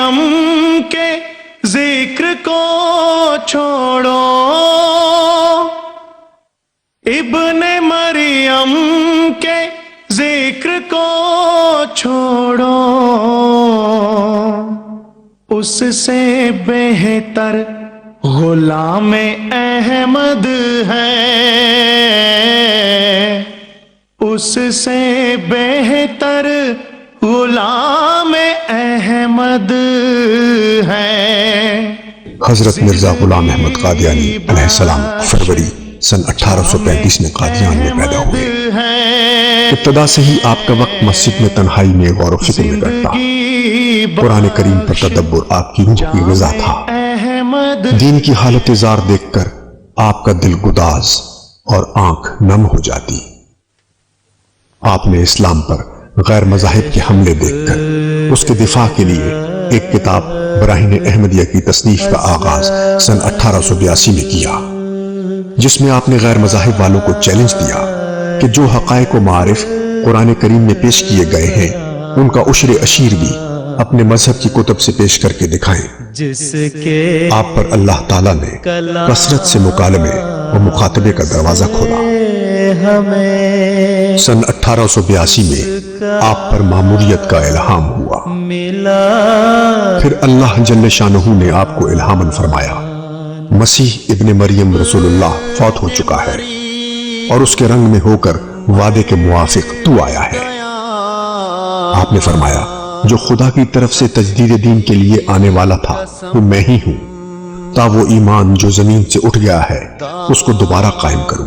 مریم کے ذکر کو چھوڑو، ابن مریم کے ذکر کو چھوڑو، اس سے بہتر غلام احمد ہے، اس سے بہتر غلام احمد ہے۔ حضرت مرزا غلام احمد قادیانی علیہ السلام فروری سن 1835 میں قادیان میں پیدا ہوئے۔ ابتدا سے ہی آپ کا وقت مسجد میں تنہائی میں غور و فکر میں گزرتا۔ قرآن کریم پر تدبر آپ کی روح کی غذا تھا۔ دین کی حالت زار دیکھ کر آپ کا دل گداز اور آنکھ نم ہو جاتی۔ آپ نے اسلام پر غیر مذاہب کے حملے دیکھ کر اس کے دفاع کے لیے ایک کتاب براہین احمدیہ کی تصنیف کا آغاز سن 1882 میں کیا، جس میں آپ نے غیر مذاہب والوں کو چیلنج دیا کہ جو حقائق و معارف قرآن کریم میں پیش کیے گئے ہیں ان کا عشر اشیر بھی اپنے مذہب کی کتب سے پیش کر کے دکھائیں۔ آپ پر اللہ تعالیٰ نے کثرت سے مکالمے و مخاطبے کا دروازہ کھولا۔ سن 1882 میں آپ پر ماموریت کا الہام ہوا۔ پھر اللہ جل شانہ نے آپ کو الہاماً فرمایا، مسیح ابن مریم رسول اللہ فوت ہو چکا ہے اور اس کے رنگ میں ہو کر وعدے کے موافق تو آیا ہے۔ آپ نے فرمایا، جو خدا کی طرف سے تجدید دین کے لیے آنے والا تھا وہ میں ہی ہوں، تا وہ ایمان جو زمین سے اٹھ گیا ہے اس کو دوبارہ قائم کروں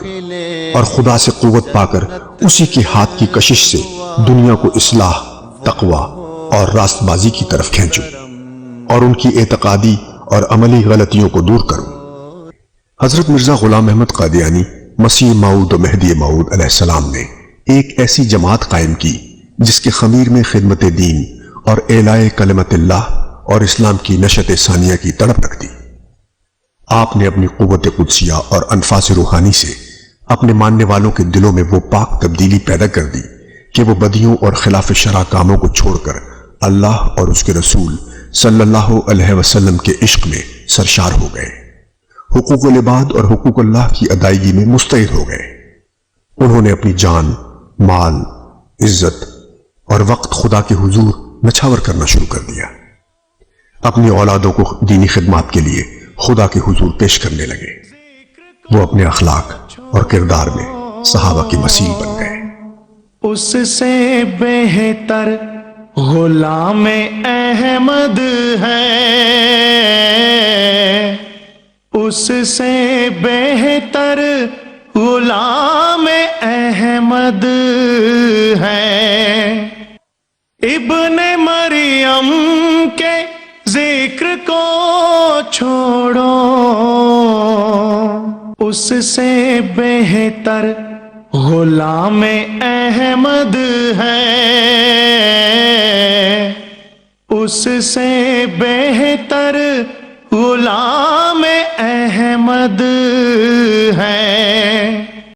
اور خدا سے قوت پا کر اسی کے ہاتھ کی کشش سے دنیا کو اصلاح، تقوی اور راست بازی کی طرف کھینچوں اور ان کی اعتقادی اور عملی غلطیوں کو دور کروں۔ حضرت مرزا غلام احمد قادیانی مسیح موعود و مہدی موعود علیہ السلام نے ایک ایسی جماعت قائم کی جس کے خمیر میں خدمت دین اور اعلاء کلمت اللہ اور اسلام کی نشت ثانیہ کی تڑپ رکھ دی۔ آپ نے اپنی قوت قدسیہ اور انفاس روحانی سے اپنے ماننے والوں کے دلوں میں وہ پاک تبدیلی پیدا کر دی کہ وہ بدیوں اور خلاف شرع کاموں کو چھوڑ کر اللہ اور اس کے رسول صلی اللہ علیہ وسلم کے عشق میں سرشار ہو گئے، حقوق العباد اور حقوق اللہ کی ادائیگی میں مستعد ہو گئے۔ انہوں نے اپنی جان، مال، عزت اور وقت خدا کے حضور نچھاور کرنا شروع کر دیا۔ اپنی اولادوں کو دینی خدمات کے لیے خدا کے حضور پیش کرنے لگے۔ وہ اپنے اخلاق اور کردار میں صحابہ کی مثیل بن گئے۔ اس سے بہتر غلام احمد ہے، اس سے بہتر غلام احمد ہے۔ ابن مریم کے ذکر کو چھوڑو، اس سے بہتر غلام احمد ہے، اس سے بہتر غلام احمد ہے۔